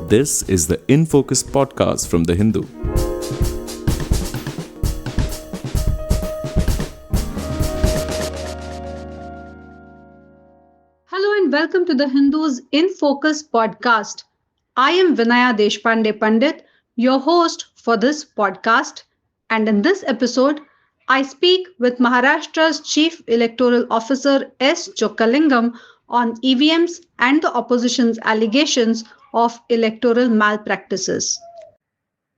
This is the In Focus podcast from The Hindu. Hello and welcome to the Hindu's In Focus podcast. I am Vinaya Deshpande Pandit, your host for this podcast. And in this episode, I speak with Maharashtra's Chief Electoral Officer S. Chokalingam on EVMs and the opposition's allegations of electoral malpractices.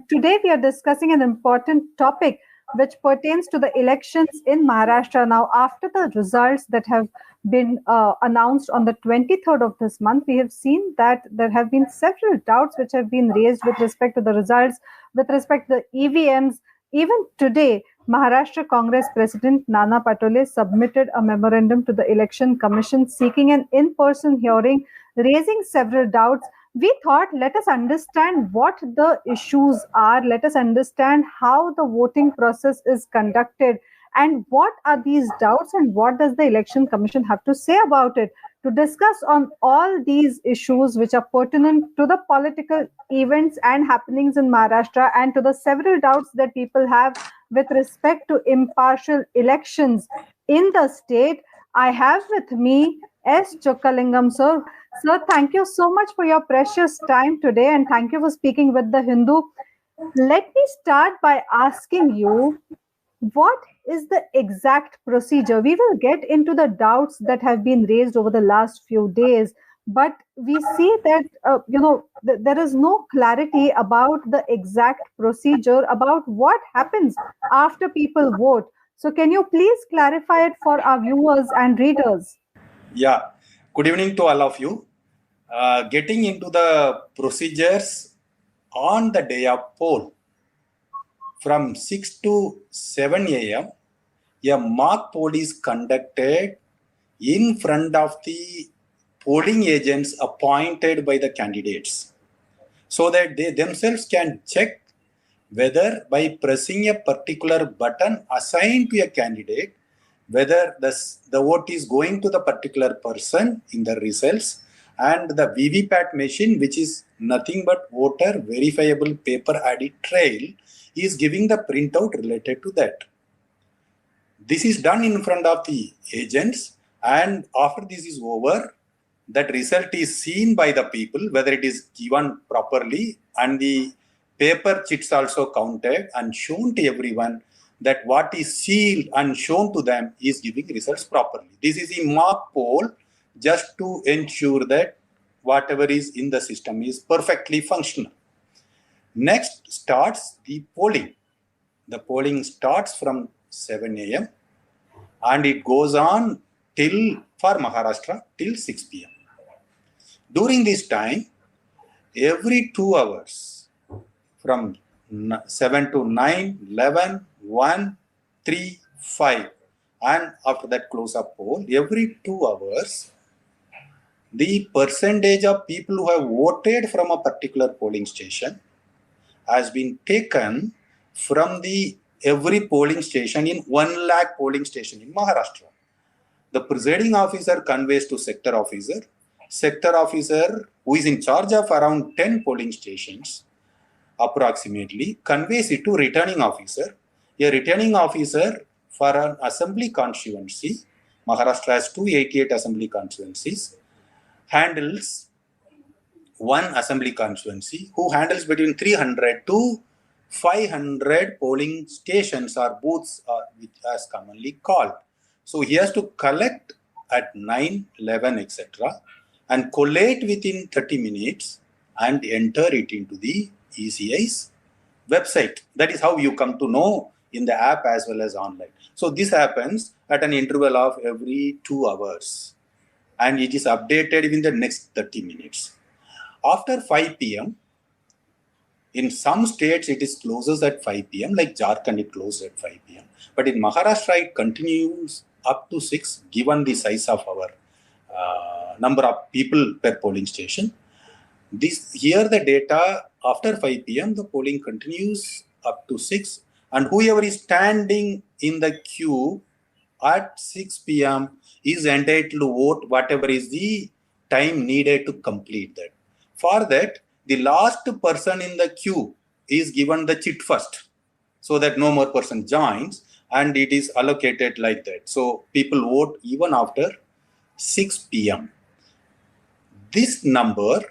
Today, we are discussing an important topic which pertains to the elections in Maharashtra. Now, after the results that have been announced on the 23rd of this month, we have seen that there have been several doubts which have been raised with respect to the results, with respect to the EVMs. Even today, Maharashtra Congress President Nana Patole submitted a memorandum to the Election Commission seeking an in-person hearing, raising several doubts. We thought, let us understand what the issues are, let us understand how the voting process is conducted, and what are these doubts, and what does the Election Commission have to say about it. To discuss on all these issues which are pertinent to the political events and happenings in Maharashtra and to the several doubts that people have with respect to impartial elections in the state, I have with me S. Chokalingam, sir. Sir, thank you so much for your precious time today, and thank you for speaking with the Hindu. Let me start by asking you, what is the exact procedure? We will get into the doubts that have been raised over the last few days, but we see that there is no clarity about the exact procedure about what happens after people vote. So, can you please clarify it for our viewers and readers? Yeah, good evening to all of you. Getting into the procedures on the day of poll, from 6 to 7 a.m., a mock poll is conducted in front of the polling agents appointed by the candidates, so that they themselves can check whether by pressing a particular button assigned to a candidate, whether the vote is going to the particular person in the results, and the VVPAT machine, which is nothing but voter verifiable paper ID trail, is giving the printout related to that. This is done in front of the agents, and after this is over, that result is seen by the people, whether it is given properly, and the paper chits also counted and shown to everyone, that what is sealed and shown to them is giving results properly. This is a mock poll just to ensure that whatever is in the system is perfectly functional. Next starts the polling. The polling starts from 7 a.m. and it goes on for Maharashtra till 6 p.m. During this time, every 2 hours, from 7 to 9, 11, 1, 3, 5, and after that close up poll, every 2 hours, the percentage of people who have voted from a particular polling station has been taken from the every polling station in 1 lakh polling station in Maharashtra. The presiding officer conveys to sector officer. Sector officer, who is in charge of around 10 polling stations, approximately, conveys it to returning officer. A returning officer for an assembly constituency, Maharashtra has 288 assembly constituencies, handles one assembly constituency, who handles between 300 to 500 polling stations or booths, which as commonly called. So he has to collect at 9, 11, etc. and collate within 30 minutes and enter it into the ECI's website. That is how you come to know in the app as well as online. So this happens at an interval of every 2 hours, and it is updated within the next 30 minutes. After 5 p.m., in some states it is closes at 5 p.m., like Jharkhand it closes at 5 p.m. But in Maharashtra it continues up to 6, given the size of our number of people per polling station. Here the data, after 5 p.m., the polling continues up to 6, and whoever is standing in the queue at 6 p.m. is entitled to vote whatever is the time needed to complete that. For that, the last person in the queue is given the chit first, so that no more person joins, and it is allocated like that. So people vote even after 6 p.m. This number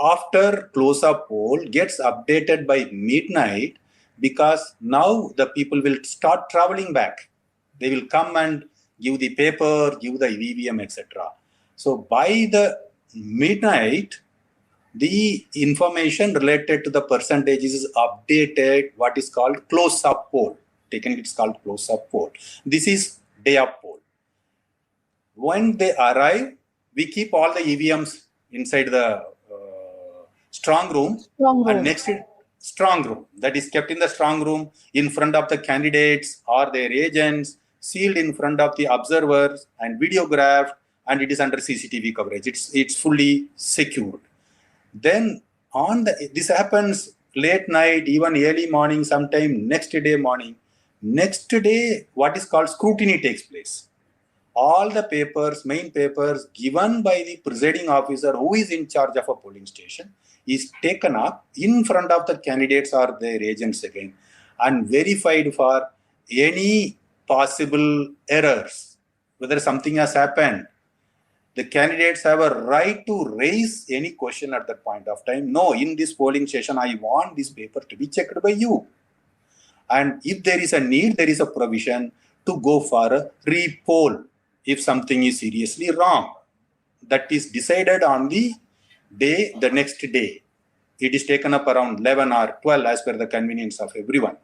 after close up poll gets updated by midnight, because now the people will start traveling back. They will come and give the paper, give the EVM, etc. So by the midnight, the information related to the percentages is updated, what is called close up poll. Technically, it's called close up poll. This is day of poll. When they arrive, we keep all the EVMs inside the strong room. And next, strong room, that is kept in the strong room in front of the candidates or their agents, sealed in front of the observers and videographed, and it is under CCTV coverage. It's fully secured. Then this happens late night, even early morning, sometime next day morning. Next day, what is called scrutiny takes place. All the papers, main papers given by the presiding officer who is in charge of a polling station is taken up in front of the candidates or their agents again and verified for any possible errors, whether something has happened. The candidates have a right to raise any question at that point of time. No, in this polling station, I want this paper to be checked by you. And if there is a need, there is a provision to go for a re-poll if something is seriously wrong. That is decided on the next day. It is taken up around 11 or 12 as per the convenience of everyone.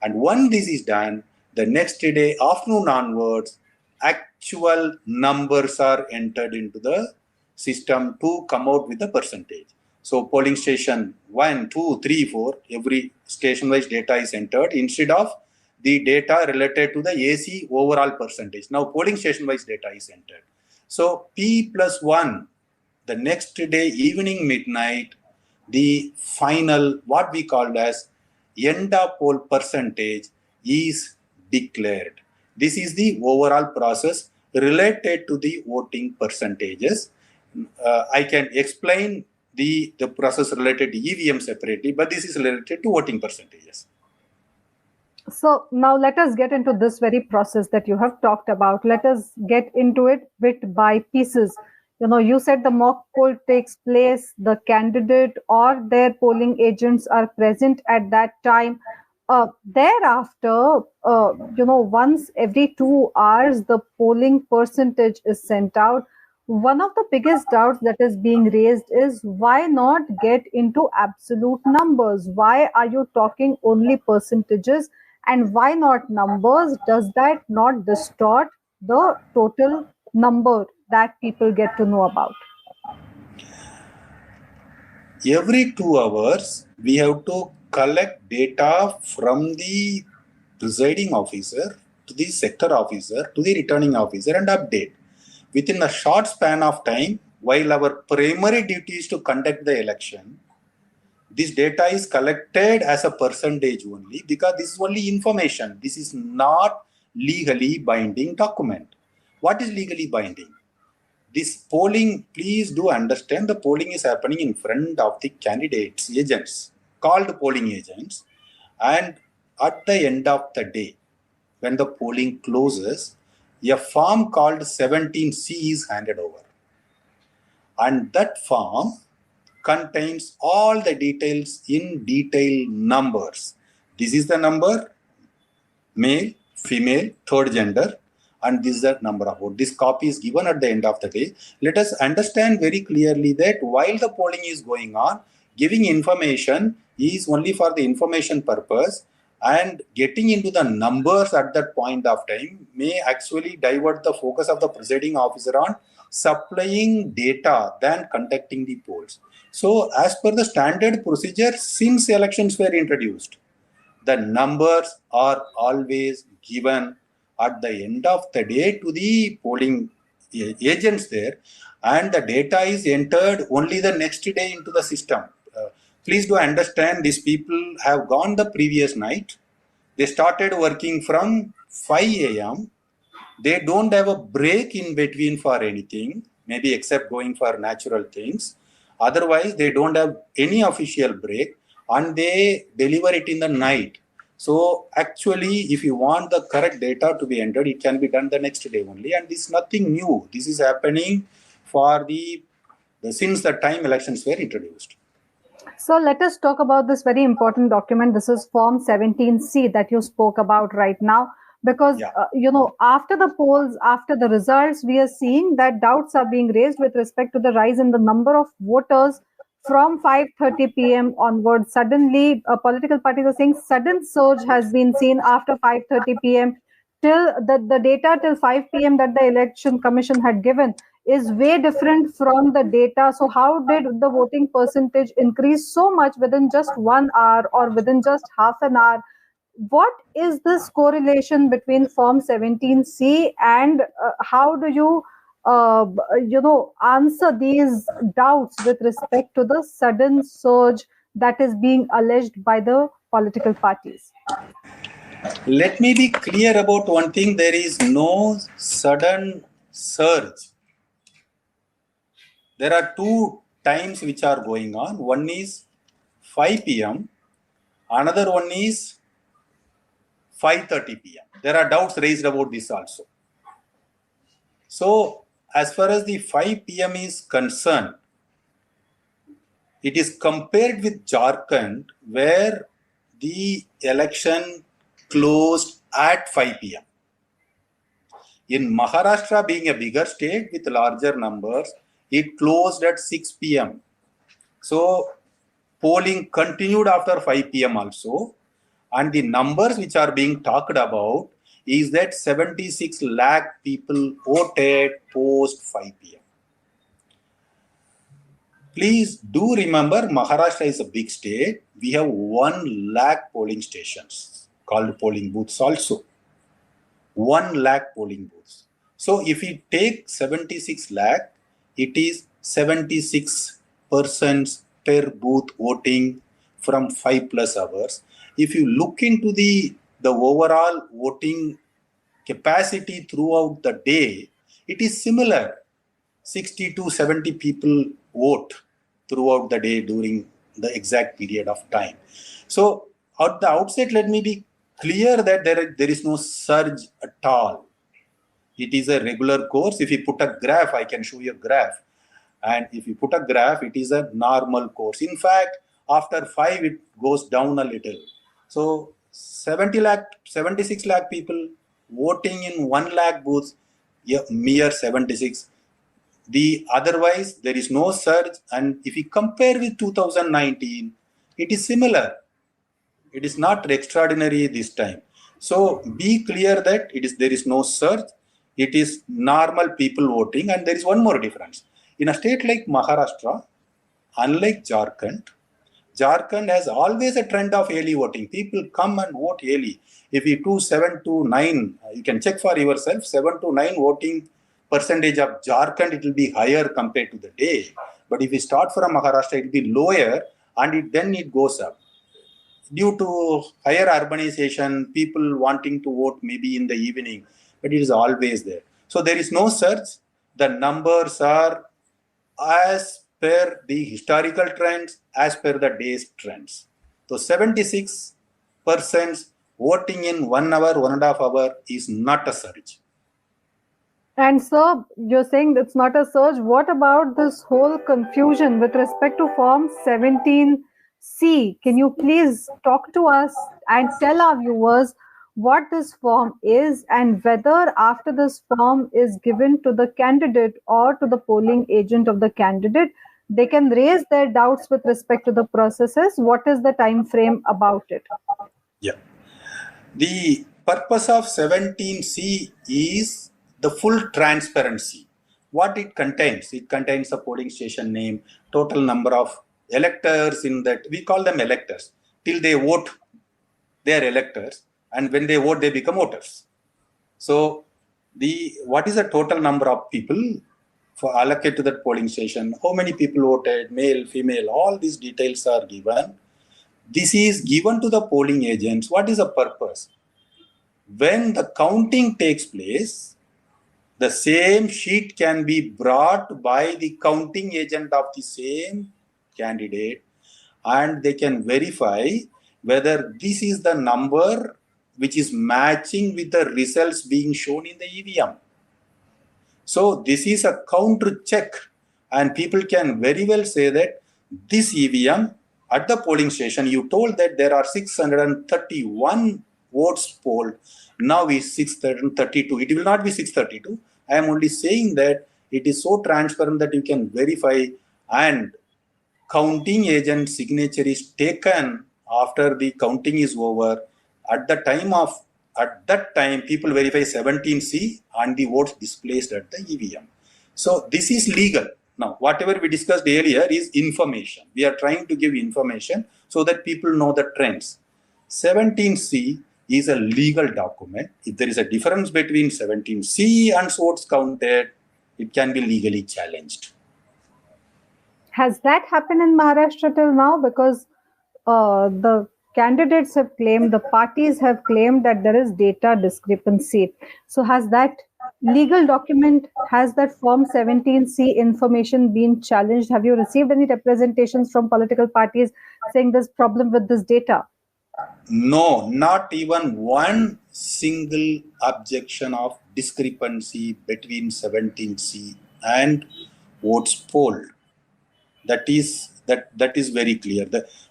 And once this is done, the next day, afternoon onwards, actual numbers are entered into the system to come out with the percentage. So polling station 1, 2, 3, 4, every station-wise data is entered instead of the data related to the AC overall percentage. Now polling station-wise data is entered. So P+1, the next day evening midnight, the final, what we called as end of poll percentage is declared. This is the overall process related to the voting percentages. I can explain the process related to EVM separately, but this is related to voting percentages. So now let us get into this very process that you have talked about. Let us get into it bit by pieces. You said the mock poll takes place, the candidate or their polling agents are present at that time. Thereafter, once every 2 hours, the polling percentage is sent out. One of the biggest doubts that is being raised is, why not get into absolute numbers? Why are you talking only percentages? And why not numbers? Does that not distort the total number that people get to know about? Every 2 hours, we have to collect data from the presiding officer to the sector officer to the returning officer and update. Within a short span of time, while our primary duty is to conduct the election, this data is collected as a percentage only, because this is only information. This is not legally binding document. What is legally binding? This polling, please do understand, the polling is happening in front of the candidates, agents, called polling agents. And at the end of the day, when the polling closes, a form called 17C is handed over. And that form contains all the details in detail numbers. This is the number, male, female, third gender, and this is the number of votes. This copy is given at the end of the day. Let us understand very clearly that while the polling is going on, giving information is only for the information purpose, and getting into the numbers at that point of time may actually divert the focus of the presiding officer on supplying data than conducting the polls. So as per the standard procedure, since elections were introduced, the numbers are always given at the end of the day to the polling agents there, and the data is entered only the next day into the system. Please do understand, these people have gone the previous night. They started working from 5 a.m. They don't have a break in between for anything, maybe except going for natural things. Otherwise, they don't have any official break and they deliver it in the night. So actually, if you want the correct data to be entered, it can be done the next day only. And this is nothing new. This is happening for since the time elections were introduced. So let us talk about this very important document. This is Form 17C that you spoke about right now. Because, Yeah. After the polls, after the results, we are seeing that doubts are being raised with respect to the rise in the number of voters from 5:30 p.m. onwards. Suddenly, political parties are saying sudden surge has been seen after 5:30 p.m. Till the data till 5 p.m. that the election commission had given is way different from the data. So how did the voting percentage increase so much within just 1 hour or within just half an hour? What is this correlation between Form 17C and how do you, answer these doubts with respect to the sudden surge that is being alleged by the political parties? Let me be clear about one thing. There is no sudden surge. There are two times which are going on. One is 5 p.m. Another one is 5:30 p.m. There are doubts raised about this also. So as far as the 5 p.m. is concerned, it is compared with Jharkhand where the election closed at 5 p.m. In Maharashtra, being a bigger state with larger numbers, it closed at 6 p.m. So polling continued after 5 p.m. also. And the numbers which are being talked about is that 76 lakh people voted post 5 p.m. Please do remember, Maharashtra is a big state. We have 1 lakh polling stations called polling booths also. 1 lakh polling booths. So if we take 76 lakh, it is 76% per booth voting from 5+ hours. If you look into the overall voting capacity throughout the day, it is similar. 60 to 70 people vote throughout the day during the exact period of time. So at the outset, let me be clear that there is no surge at all. It is a regular course. If you put a graph, I can show you a graph. And if you put a graph, it is a normal course. In fact, after 5, it goes down a little. So 76 lakh people voting in 1 lakh booths, mere 76. Otherwise, there is no surge. And if you compare with 2019, it is similar. It is not extraordinary this time. So be clear that there is no surge. It is normal people voting. And there is one more difference. In a state like Maharashtra, unlike Jharkhand has always a trend of early voting. People come and vote early. If you do 7 to 9, you can check for yourself, 7 to 9 voting percentage of Jharkhand, it will be higher compared to the day. But if you start from Maharashtra, it will be lower and then it goes up. Due to higher urbanization, people wanting to vote maybe in the evening, but it is always there. So there is no surge. The numbers are as per the historical trends, as per the day's trends. So 76% voting in 1 hour, 1.5 hours is not a surge. And sir, you're saying it's not a surge. What about this whole confusion with respect to Form 17C? Can you please talk to us and tell our viewers what this form is and whether after this form is given to the candidate or to the polling agent of the candidate, they can raise their doubts with respect to the processes? What is the time frame about it? Yeah. The purpose of 17C is the full transparency. What it contains? It contains the polling station name, total number of electors in that. We call them electors. Till they vote, they are electors. And when they vote, they become voters. So what is the total number of people for allocate to that polling station? How many people voted, male, female, all these details are given. This is given to the polling agents. What is the purpose? When the counting takes place, The same sheet can be brought by the counting agent of the same candidate, and they can verify whether this is the number which is matching with the results being shown in the EVM. So this is a counter check, and people can very well say that this EVM at the polling station, you told that there are 631 votes polled. Now is 632. It will not be 632. I am only saying that it is so transparent that you can verify, and counting agent signature is taken after the counting is over. At that time, people verify 17C and the votes displaced at the EVM. So this is legal. Now, whatever we discussed earlier is information. We are trying to give information so that people know the trends. 17C is a legal document. If there is a difference between 17C and votes counted, it can be legally challenged. Has that happened in Maharashtra till now? Because the candidates have claimed, the parties have claimed that there is data discrepancy. So has that legal document, has that Form 17C information been challenged? Have you received any representations from political parties saying there's problem with this data? No, not even one single objection of discrepancy between 17C and votes polled. That is very clear.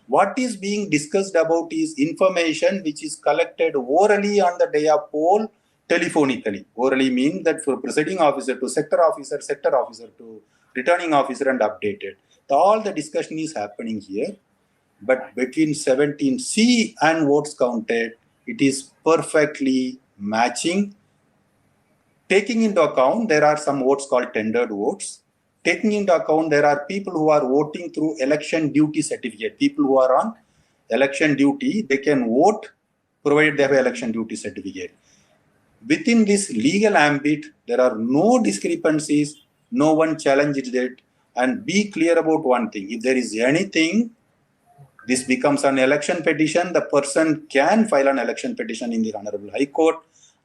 What is being discussed about is information which is collected orally on the day of poll, telephonically. Orally means that for presiding officer to sector officer to returning officer, and updated. All the discussion is happening here. But between 17C and votes counted, it is perfectly matching. Taking into account, there are some votes called tendered votes. Taking into account, there are people who are voting through election duty certificate. People who are on election duty, they can vote provided they have an election duty certificate. Within this legal ambit, there are no discrepancies, no one challenged it. And be clear about one thing, if there is anything, this becomes an election petition, the person can file an election petition in the Honorable High Court,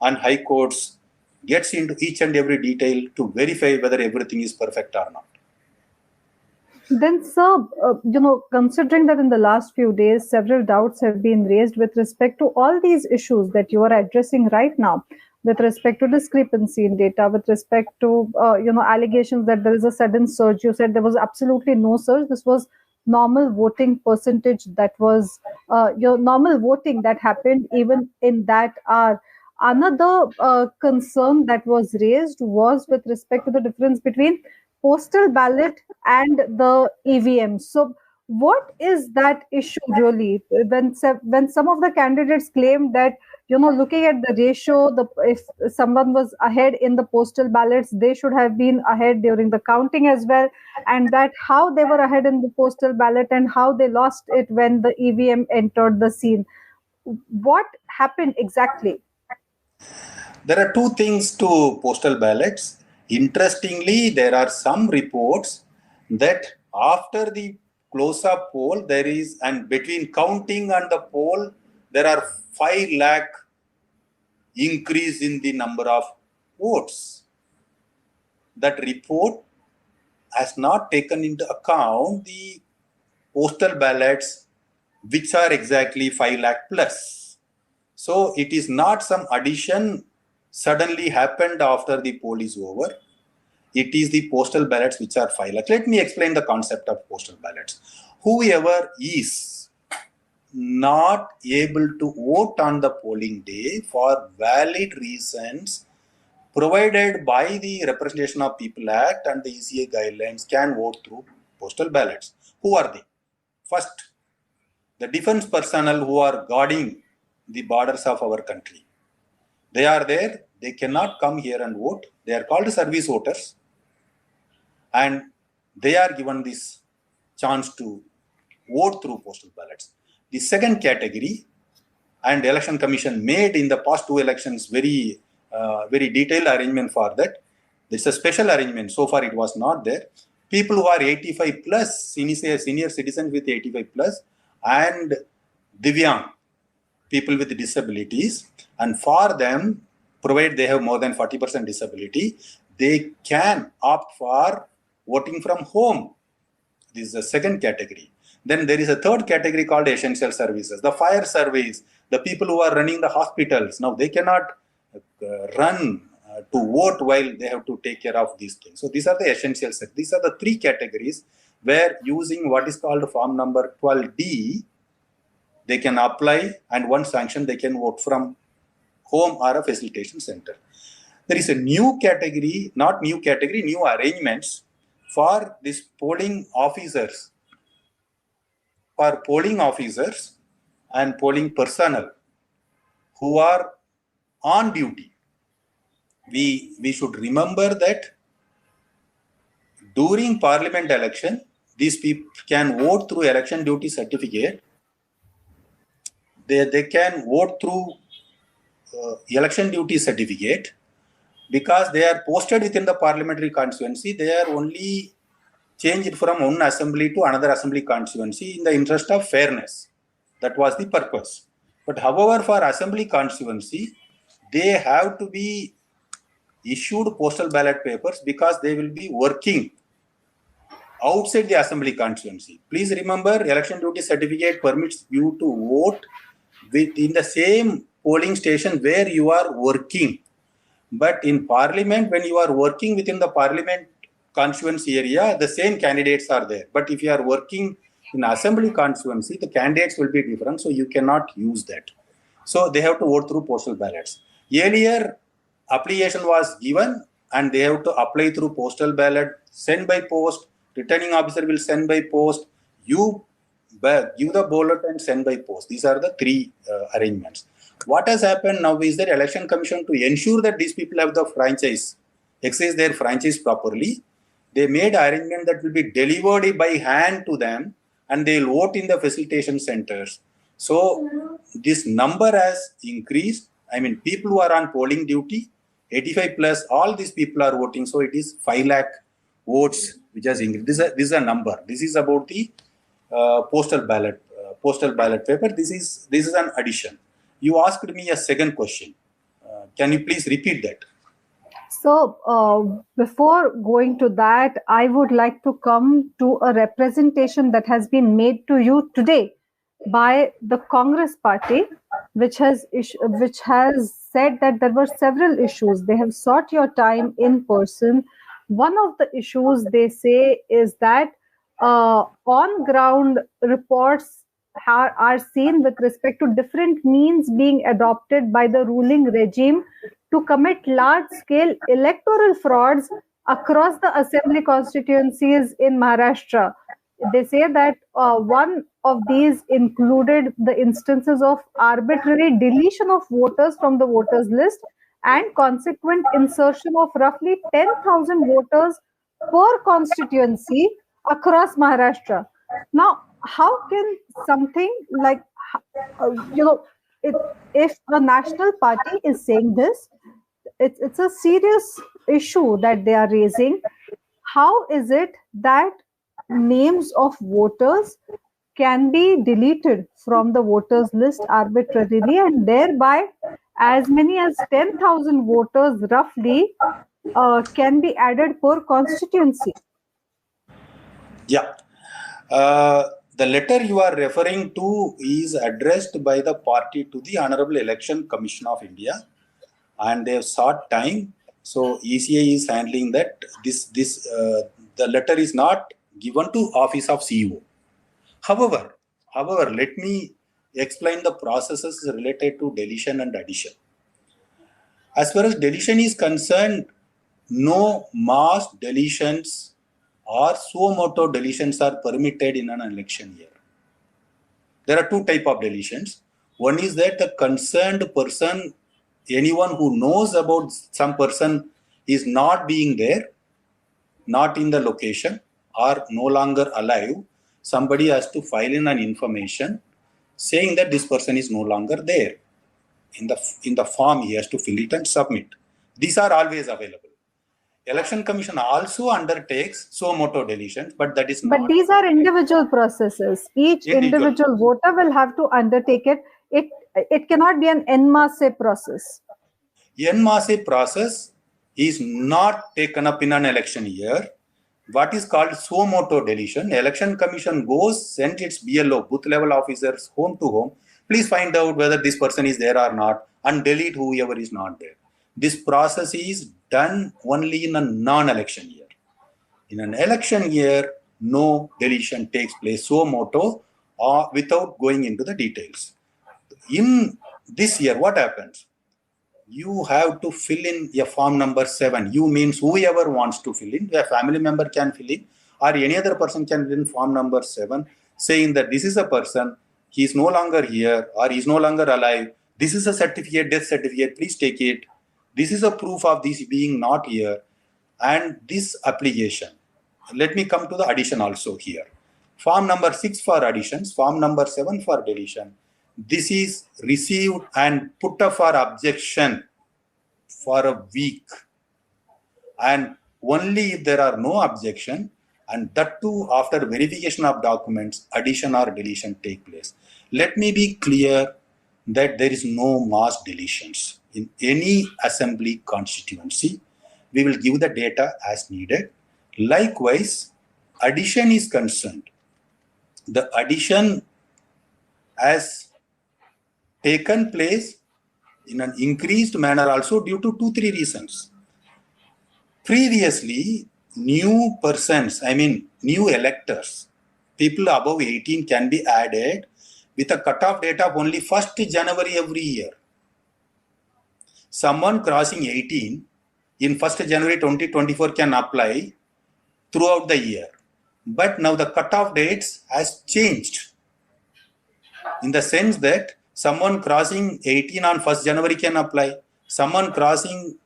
and High Courts gets into each and every detail to verify whether everything is perfect or not. Then, sir, considering that in the last few days, several doubts have been raised with respect to all these issues that you are addressing right now, with respect to discrepancy in data, with respect to, allegations that there is a sudden surge. You said there was absolutely no surge. This was normal voting percentage that was your normal voting that happened even in that hour. Another concern that was raised was with respect to the difference between postal ballot and the EVM. So, what is that issue really? When some of the candidates claim that looking at the ratio, if someone was ahead in the postal ballots, they should have been ahead during the counting as well, and that how they were ahead in the postal ballot and how they lost it when the EVM entered the scene. What happened exactly? There are two things to postal ballots. Interestingly, there are some reports that after the close-up poll, there is, and between counting and the poll, there are 5 lakh increase in the number of votes. That report has not taken into account the postal ballots, which are exactly 5 lakh plus. So it is not some addition suddenly happened after the poll is over. It is the postal ballots which are 5 lakh. Let me explain the concept of postal ballots. Whoever is not able to vote on the polling day for valid reasons provided by the Representation of People Act and the ECA guidelines can vote through postal ballots. Who are they? First, the defense personnel who are guarding the borders of our country. They are there. They cannot come here and vote. They are called service voters. And they are given this chance to vote through postal ballots. The second category, and the Election Commission made in the past 2 elections very detailed arrangement for that. This is a special arrangement. So far it was not there. People who are 85 plus, senior citizens with 85 plus, and Divyang, people with disabilities, and for them, provided they have more than 40% disability, they can opt for voting from home. This is the second category. Then there is a third category called essential services. The fire service, the people who are running the hospitals. Now they cannot run to vote while they have to take care of these things. So these are the essential services. These are the three categories where using what is called form number 12D, they can apply, and once sanctioned, they can vote from home or a facilitation center. There is a new category, not new category, new arrangements for these polling officers and polling personnel who are on duty. We should remember that during parliament election, these people can vote through election duty certificate. They can vote through election duty certificate because they are posted within the parliamentary constituency. They are only changed from one assembly to another assembly constituency in the interest of fairness. That was the purpose. But however, for assembly constituency, they have to be issued postal ballot papers because they will be working outside the assembly constituency. Please remember, election duty certificate permits you to vote within the same polling station where you are working. But in parliament, when you are working within the parliament constituency area, the same candidates are there. But if you are working in assembly constituency, the candidates will be different, so you cannot use that. So they have to vote through postal ballots. Earlier, application was given and they have to apply through postal ballot, send by post, returning officer will send by post, you give the ballot and send by post. These are the three arrangements. What has happened now is that election commission, to ensure that these people have the franchise, exercise their franchise properly, they made arrangement that will be delivered by hand to them and they will vote in the facilitation centers. So this number has increased. I mean, people who are on polling duty, 85 plus, all these people are voting. So it is 5 lakh votes which has increased. This is a number. This is about the postal ballot paper. This is an addition. You asked me a second question. Can you please repeat that? So before going to that, I would like to come to a representation that has been made to you today by the Congress party, which has said that there were several issues. They have sought your time in person. One of the issues they say is that on ground reports are seen with respect to different means being adopted by the ruling regime to commit large-scale electoral frauds across the assembly constituencies in Maharashtra. They say that one of these included the instances of arbitrary deletion of voters from the voters list and consequent insertion of roughly 10,000 voters per constituency across Maharashtra. Now, how can something like, if a national party is saying this, it's a serious issue that they are raising. How is it that names of voters can be deleted from the voters list arbitrarily and thereby as many as 10,000 voters roughly can be added per constituency? Yeah. The letter you are referring to is addressed by the party to the Honorable Election Commission of India, and they have sought time. So ECI is handling that. The letter is not given to Office of CEO. However, let me explain the processes related to deletion and addition. As far as deletion is concerned, no mass deletions or suo moto deletions are permitted in an election year. There are two types of deletions. One is that the concerned person, anyone who knows about some person is not being there, not in the location, or no longer alive. Somebody has to file in an information saying that this person is no longer there. In the form, he has to fill it and submit. These are always available. Election Commission also undertakes suo moto deletions, but that is not. But these are individual processes. Each individual voter will have to undertake it. It cannot be an en masse process. En masse process is not taken up in an election year. What is called suo motu deletion. Election Commission goes, sends its BLO, booth level officers, home to home. Please find out whether this person is there or not and delete whoever is not there. This process is done only in a non-election year. In an election year, no deletion takes place suo motu or without going into the details. In this year, what happens? You have to fill in a form number 7. You means whoever wants to fill in, a family member can fill in, or any other person can fill in form number 7, saying that this is a person, he is no longer here, or he is no longer alive. This is a certificate, death certificate, please take it. This is a proof of this being not here. And this application. Let me come to the addition also here. Form number 6 for additions, form number 7 for deletion. This is received and put up for objection for a week. And only if there are no objection, and that too after verification of documents, addition or deletion take place. Let me be clear that there is no mass deletions in any assembly constituency. We will give the data as needed. Likewise, addition is concerned. The addition has taken place in an increased manner also due to 2-3 reasons. Previously, new persons, new electors, people above 18 can be added with a cutoff date of only 1st January every year. Someone crossing 18 in 1st January 2024 can apply throughout the year. But now the cutoff dates has changed in the sense that someone crossing 18 on 1st January can apply. Someone crossing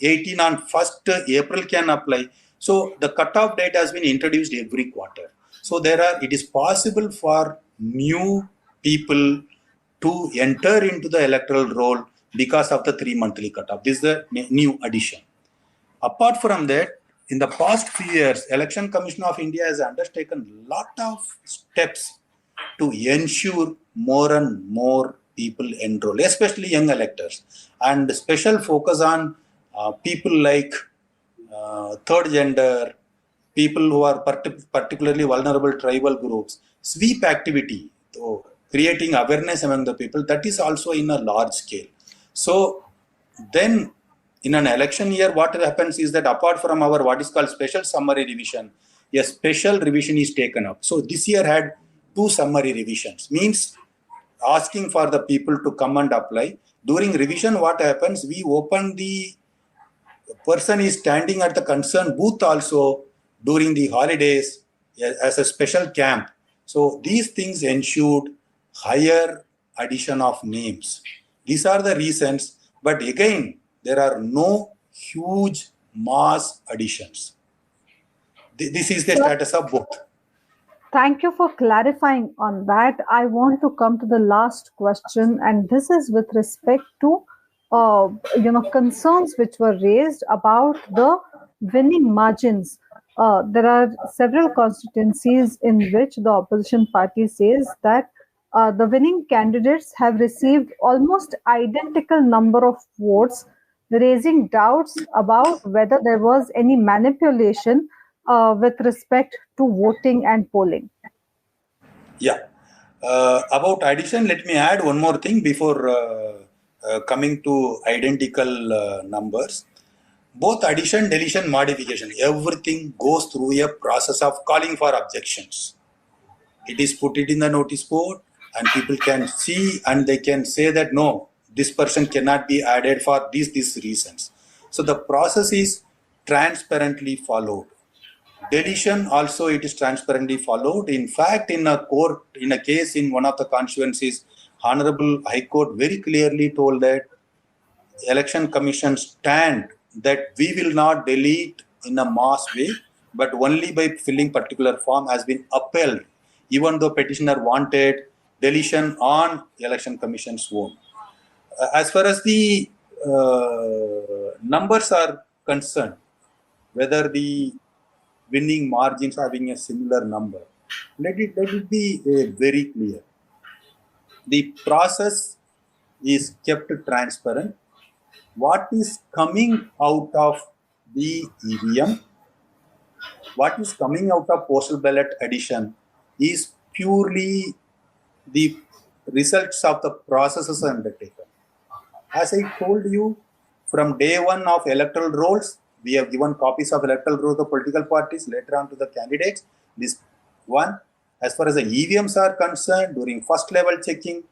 18 on 1st April can apply. So the cutoff date has been introduced every quarter. So it is possible for new people to enter into the electoral roll because of the 3 monthly cutoff. This is the new addition. Apart from that, in the past few years, Election Commission of India has undertaken a lot of steps to ensure more and more people enroll, especially young electors, and special focus on people like third gender, people who are particularly vulnerable tribal groups. Sweep activity, so creating awareness among the people, that is also in a large scale. So then in an election year, what happens is that apart from our what is called special summary revision, a special revision is taken up. So this year had 2 summary revisions, means asking for the people to come and apply. During revision, what happens? We open the person is standing at the concerned booth also during the holidays as a special camp. So these things ensured higher addition of names. These are the reasons, but again, there are no huge mass additions. This is the status of both. Thank you for clarifying on that. I want to come to the last question, and this is with respect to concerns which were raised about the winning margins. There are several constituencies in which the opposition party says that the winning candidates have received almost identical number of votes, raising doubts about whether there was any manipulation with respect to voting and polling. Yeah. About addition, let me add one more thing before coming to identical numbers. Both addition, deletion, modification, everything goes through a process of calling for objections. It is put it in the notice board and people can see and they can say that no, this person cannot be added for these reasons. So the process is transparently followed. Deletion also, it is transparently followed. In fact, in a case in one of the constituencies, Honorable High Court very clearly told that Election Commission stand that we will not delete in a mass way, but only by filling particular form has been upheld, even though petitioner wanted deletion on Election Commission's own. As far as the numbers are concerned, whether the winning margins having a similar number, let it be very clear. The process is kept transparent. what is coming out of the EVM, what is coming out of postal ballot addition is purely the results of the processes undertaken. As I told you, from day one of electoral rolls, we have given copies of electoral rolls to political parties, later on to the candidates. This one. As far as the EVMs are concerned, during first level checking,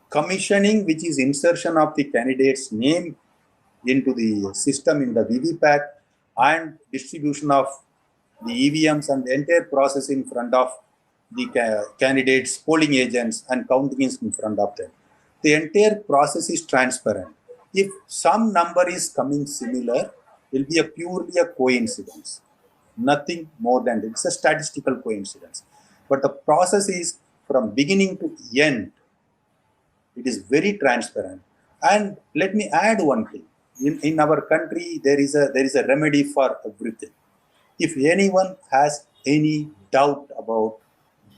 commissioning, which is insertion of the candidate's name into the system in the VVPAT, and distribution of the EVMs and the entire process in front of the candidates, polling agents, and counting is in front of them. The entire process is transparent. If some number is coming similar, it will be purely a coincidence. Nothing more than that. It's a statistical coincidence. But the process is from beginning to end. It is very transparent. And let me add one thing. In our country, there is a remedy for everything. If anyone has any doubt about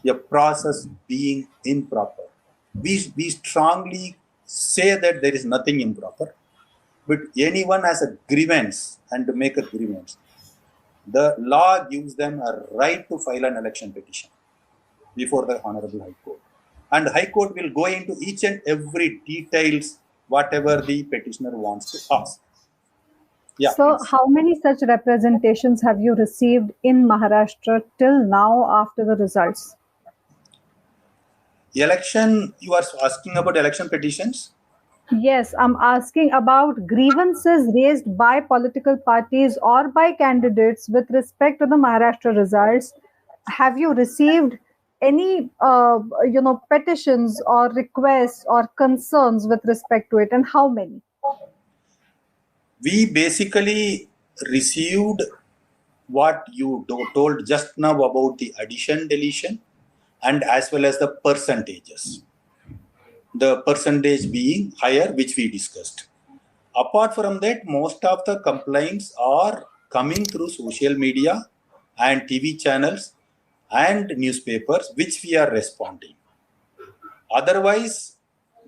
a process being improper, we strongly say that there is nothing improper. But anyone has a grievance and to make a grievance, the law gives them a right to file an election petition before the Honorable High Court. And High Court will go into each and every details, whatever the petitioner wants to ask. Yeah, So, please. how many such representations have you received in Maharashtra till now after the results? Election, you are asking about election petitions? Yes, I'm asking about grievances raised by political parties or by candidates with respect to the Maharashtra results. Have you received any, petitions or requests or concerns with respect to it, and how many? We basically received what you told just now about the addition, deletion, and as well as the percentages. The percentage being higher, which we discussed. Apart from that, most of the complaints are coming through social media and TV channels and newspapers, which we are responding. Otherwise,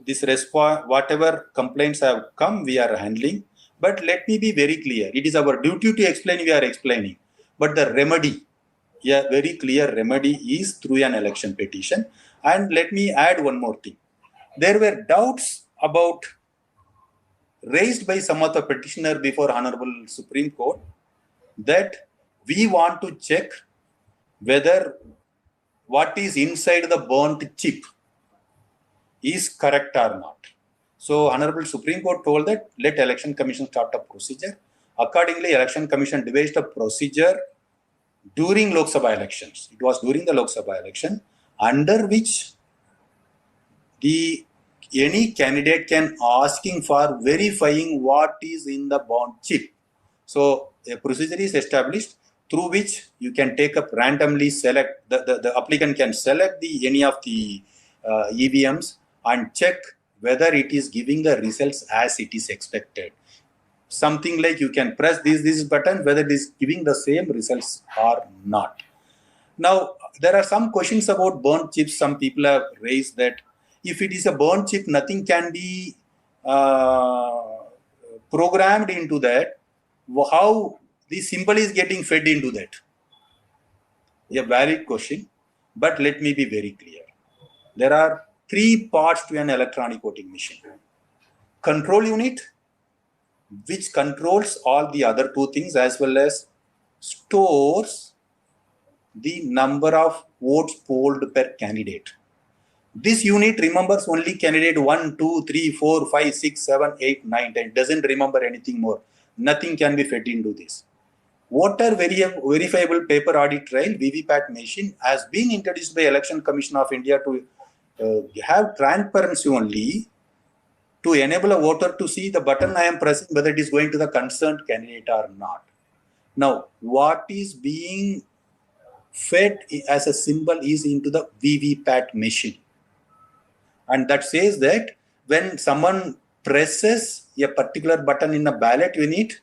this whatever complaints have come, we are handling. But let me be very clear. It is our duty to explain, we are explaining. But the remedy, a very clear remedy is through an election petition. And let me add one more thing. There were doubts about raised by some of the petitioner before Honorable Supreme Court that we want to check whether what is inside the burnt chip is correct or not. So Honorable Supreme Court told that let Election Commission start a procedure. Accordingly, Election Commission devised a procedure during Lok Sabha elections. It was during the Lok Sabha election, under which any candidate can asking for verifying what is in the bond chip. So a procedure is established through which you can take up randomly select, the applicant can select any of the EVMs and check whether it is giving the results as it is expected. Something like you can press this button, whether it is giving the same results or not. Now, there are some questions about burnt chips. Some people have raised that if it is a burnt chip, nothing can be programmed into that. How the symbol is getting fed into that? A valid question, but let me be very clear. There are three parts to an electronic voting machine. Control unit, which controls all the other two things, as well as stores the number of votes polled per candidate. This unit remembers only candidate 1, 2, 3, 4, 5, 6, 7, 8, 9, 10. It doesn't remember anything more. Nothing can be fed into this. Voter verifiable paper audit trail VVPAT machine has been introduced by Election Commission of India to have transparency only, to enable a voter to see the button I am pressing, whether it is going to the concerned candidate or not. Now, what is being fed as a symbol is into the VVPAT machine. And that says that when someone presses a particular button in a ballot unit,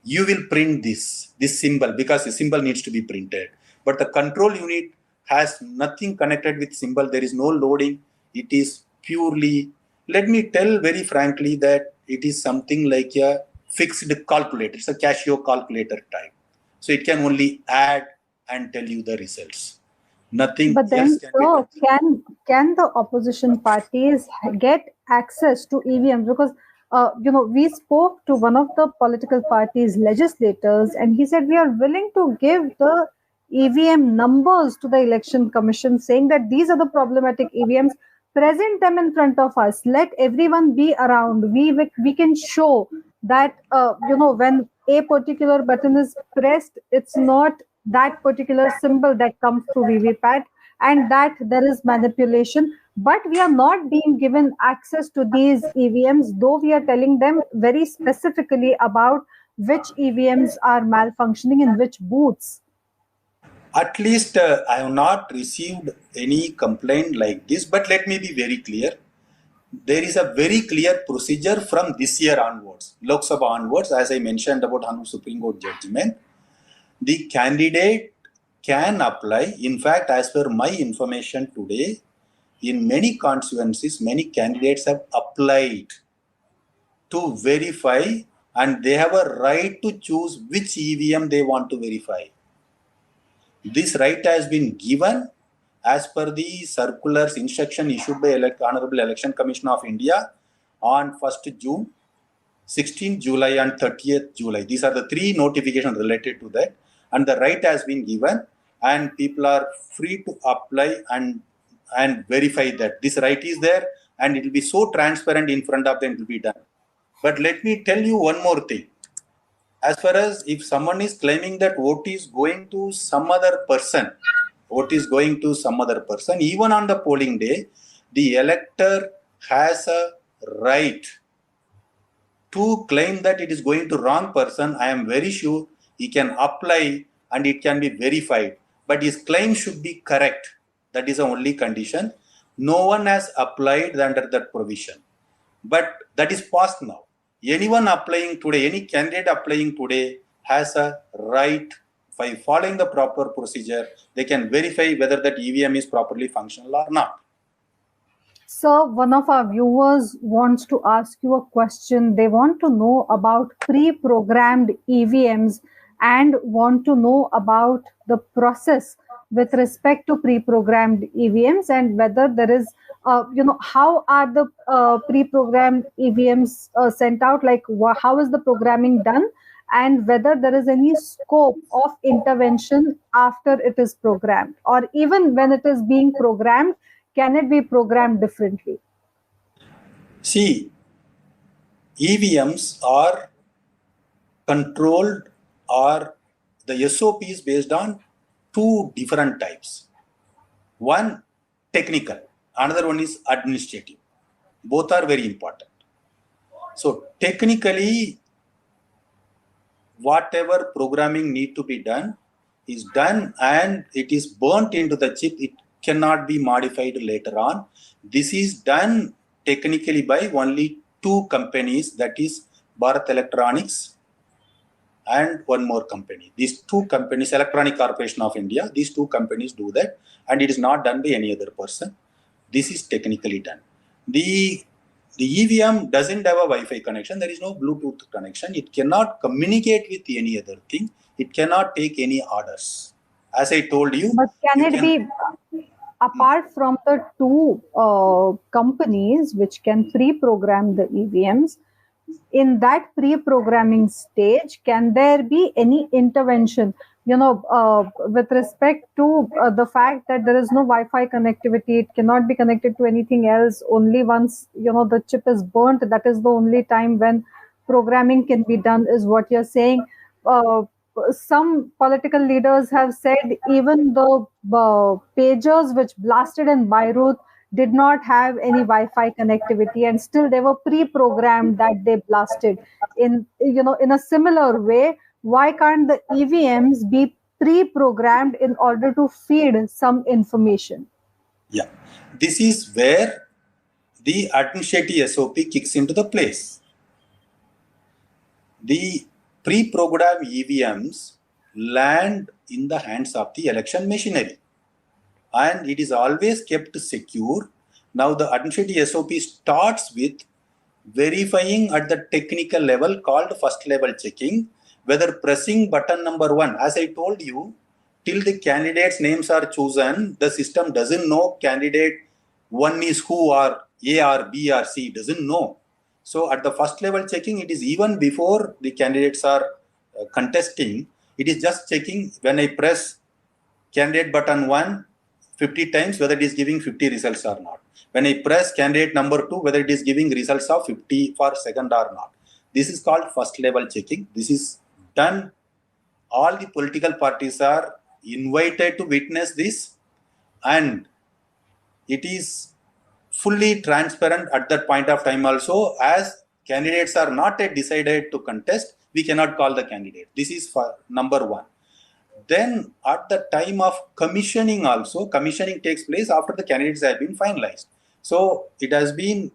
you will print this symbol, because the symbol needs to be printed. But the control unit has nothing connected with symbol. There is no loading. It is purely, let me tell very frankly that it is something like a fixed calculator. It's a Casio calculator type. So it can only add and tell you the results. Nothing But else then, can be sir, done. can the opposition parties get access to EVMs? Because we spoke to one of the political parties' legislators, and he said we are willing to give the EVM numbers to the election commission, saying that these are the problematic EVMs. Present them in front of us. Let everyone be around. We can show that when a particular button is pressed, it's not that particular symbol that comes through VVPAT, and that there is manipulation. But we are not being given access to these EVMs, though we are telling them very specifically about which EVMs are malfunctioning in which booths. At least I have not received any complaint like this, but let me be very clear. There is a very clear procedure from this year onwards, Lok Sabha onwards, as I mentioned about Honorable Supreme Court judgment. The candidate can apply. In fact, as per my information today, in many constituencies, many candidates have applied to verify, and they have a right to choose which EVM they want to verify. This right has been given as per the circulars instruction issued by Honorable Election Commission of India on 1st June, 16th July and 30th July. These are the three notifications related to that, and the right has been given, and people are free to apply and verify that this right is there, and it will be so transparent in front of them, it will be done. But let me tell you one more thing. As far as if someone is claiming that vote is going to some other person, even on the polling day, the elector has a right to claim that it is going to wrong person. I am very sure he can apply and it can be verified, but his claim should be correct. That is the only condition. No one has applied under that provision, but that is past now. Anyone applying today, any candidate applying today has a right. By following the proper procedure, they can verify whether that EVM is properly functional or not. So, one of our viewers wants to ask you a question. They want to know about pre-programmed EVMs and want to know about the process with respect to pre-programmed EVMs, and whether there is, how are the pre-programmed EVMs sent out? Like, how is the programming done? And whether there is any scope of intervention after it is programmed, or even when it is being programmed, can it be programmed differently? See, EVMs are controlled, or the SOP is based on two different types. One, technical, another one is administrative. Both are very important. So technically, whatever programming need to be done is done, and it is burnt into the chip. It cannot be modified later on. This is done technically by only two companies, that is Bharat Electronics and one more company. These two companies, Electronic Corporation of India, these two companies do that, and it is not done by any other person. This is technically done. The EVM doesn't have a Wi-Fi connection. There is no Bluetooth connection. It cannot communicate with any other thing. It cannot take any orders. As I told you, But can it be, apart from the two companies which can pre-program the EVMs, in that pre-programming stage, can there be any intervention, with respect to the fact that there is no Wi-Fi connectivity? It cannot be connected to anything else. Only once, the chip is burnt, that is the only time when programming can be done, is what you're saying. Some political leaders have said even the pagers which blasted in Beirut did not have any Wi-Fi connectivity, and still they were pre-programmed that they blasted. In a similar way, why can't the EVMs be pre-programmed in order to feed some information? yeah, this is where the administrative SOP kicks into the place. The pre-programmed EVMs land in the hands of the election machinery, and it is always kept secure. Now the administrative SOP starts with verifying at the technical level called first level checking, whether pressing button number 1, as I told you, till the candidates' names are chosen, the system doesn't know candidate 1 is who, or A or B or C, doesn't know. So at the first level checking, it is even before the candidates are contesting, it is just checking when I press candidate button 1 50 times, whether it is giving 50 results or not. When I press candidate number 2, whether it is giving results of 50 per second or not. This is called first level checking. This is done. All the political parties are invited to witness this, and it is fully transparent at that point of time also. As candidates are not yet decided to contest, we cannot call the candidate. This is for number 1. Then at the time of commissioning also, commissioning takes place after the candidates have been finalized. So it has been,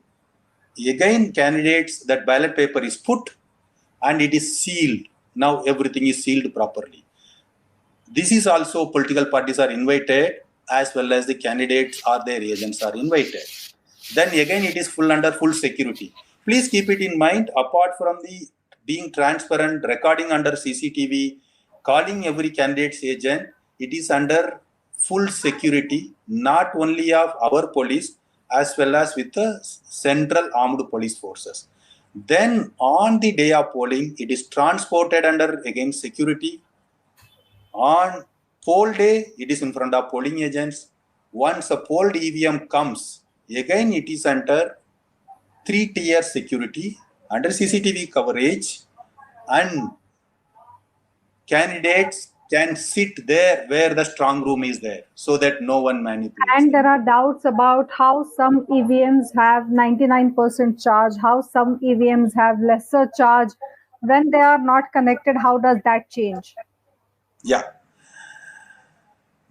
again, candidates, that ballot paper is put and it is sealed. Now everything is sealed properly. This is also political parties are invited, as well as the candidates or their agents are invited. Then again, it is under full security. Please keep it in mind, apart from the being transparent, recording under CCTV, calling every candidate's agent, it is under full security, not only of our police, as well as with the central armed police forces. Then on the day of polling, it is transported under, again, security. On poll day, it is in front of polling agents. Once a polled EVM comes, again it is under 3-tier security, under CCTV coverage, and candidates can sit there where the strong room is there, so that no one manipulates. And there are doubts about how some EVMs have 99% charge, how some EVMs have lesser charge. When they are not connected, how does that change? Yeah.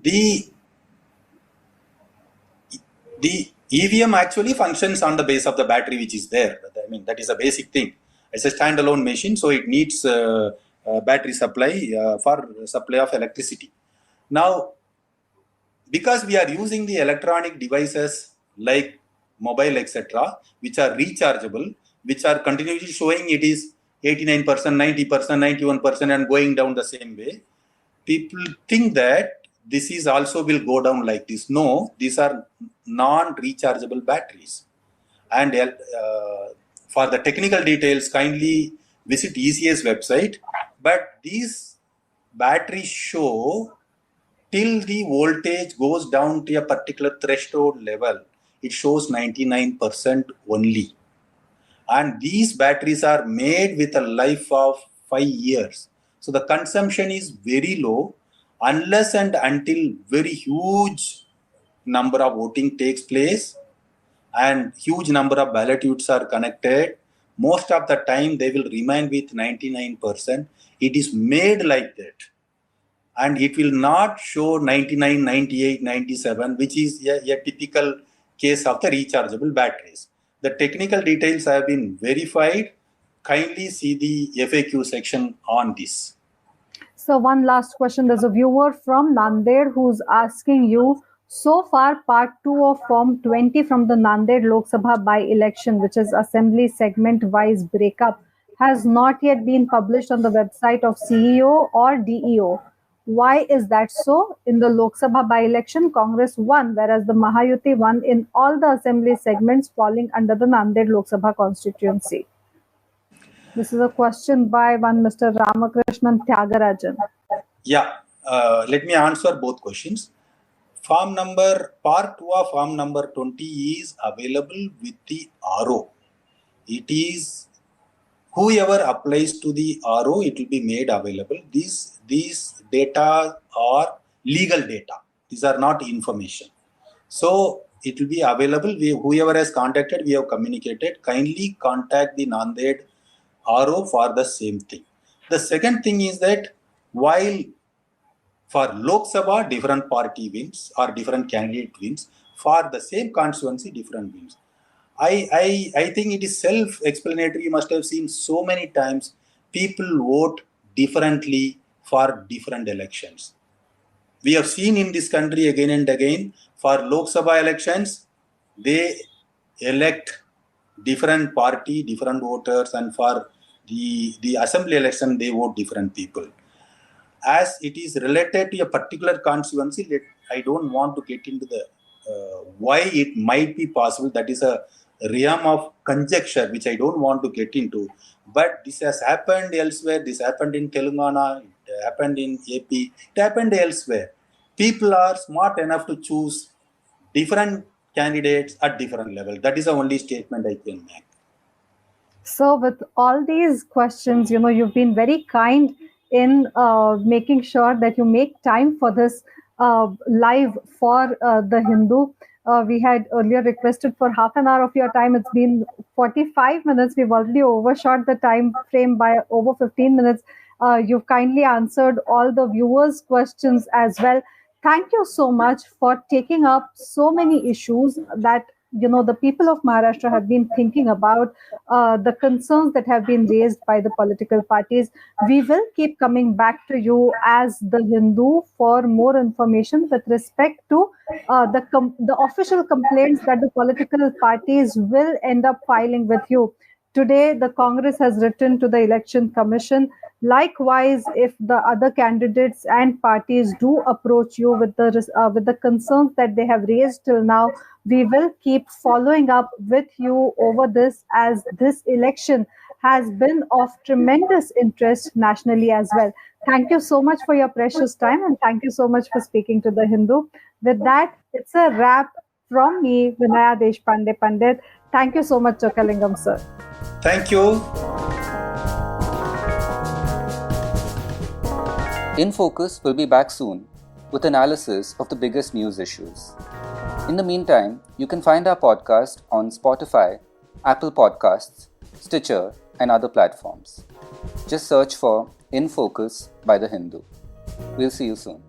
The EVM actually functions on the base of the battery which is there. I mean, that is a basic thing. It's a standalone machine, so it needs battery supply for supply of electricity. Now, because we are using the electronic devices like mobile, etc., which are rechargeable, which are continuously showing it is 89%, 90%, 91% and going down the same way, people think that this is also will go down like this. No, these are non-rechargeable batteries. And for the technical details, kindly visit ECS website. But these batteries show till the voltage goes down to a particular threshold level, it shows 99% only. And these batteries are made with a life of 5 years. So the consumption is very low unless and until very huge number of voting takes place and huge number of ballot units are connected. Most of the time they will remain with 99%. It is made like that. And it will not show 99, 98, 97, which is a typical case of the rechargeable batteries. The technical details have been verified. Kindly see the FAQ section on this. So one last question. There's a viewer from Nanded who's asking you, so far part 2 of Form 20 from the Nanded Lok Sabha by-election, which is assembly segment-wise breakup, has not yet been published on the website of CEO or DEO. Why is that so? In the Lok Sabha by-election, Congress won, whereas the Mahayuti won in all the assembly segments falling under the Nanded Lok Sabha constituency. This is a question by one Mr. Ramakrishnan Tyagarajan. Yeah, let me answer both questions. Part 2 of form number 20 is available with the RO. It is whoever applies to the RO, it will be made available. These data are legal data. These are not information. So it will be available. Whoever has contacted, we have communicated. Kindly contact the Nanded RO for the same thing. The second thing is that while for Lok Sabha, different party wins or different candidate wins, for the same constituency, different wins. I think it is self-explanatory. You must have seen so many times people vote differently for different elections. We have seen in this country again and again, for Lok Sabha elections, they elect different party, different voters, and for the assembly election, they vote different people. As it is related to a particular constituency, I don't want to get into the why it might be possible. That is a realm of conjecture, which I don't want to get into. But this has happened elsewhere. This happened in Telangana. It happened in AP. It happened elsewhere. People are smart enough to choose different candidates at different level. That is the only statement I can make. So, with all these questions, you've been very kind in making sure that you make time for this live for the Hindu. We had earlier requested for half an hour of your time. It's been 45 minutes. We've already overshot the time frame by over 15 minutes. You've kindly answered all the viewers' questions as well. Thank you so much for taking up so many issues that the people of Maharashtra have been thinking about, the concerns that have been raised by the political parties. We will keep coming back to you as the Hindu for more information with respect to the official complaints that the political parties will end up filing with you. Today, the Congress has written to the Election Commission. Likewise, if the other candidates and parties do approach you with the concerns that they have raised till now, we will keep following up with you over this, as this election has been of tremendous interest nationally as well. Thank you so much for your precious time, and thank you so much for speaking to the Hindu. With that, it's a wrap from me, Vinaya Deshpande Pandit. Thank you so much, Chokalingam sir. Thank you. In Focus will be back soon with analysis of the biggest news issues. In the meantime, you can find our podcast on Spotify, Apple Podcasts, Stitcher, and other platforms. Just search for In Focus by The Hindu. We'll see you soon.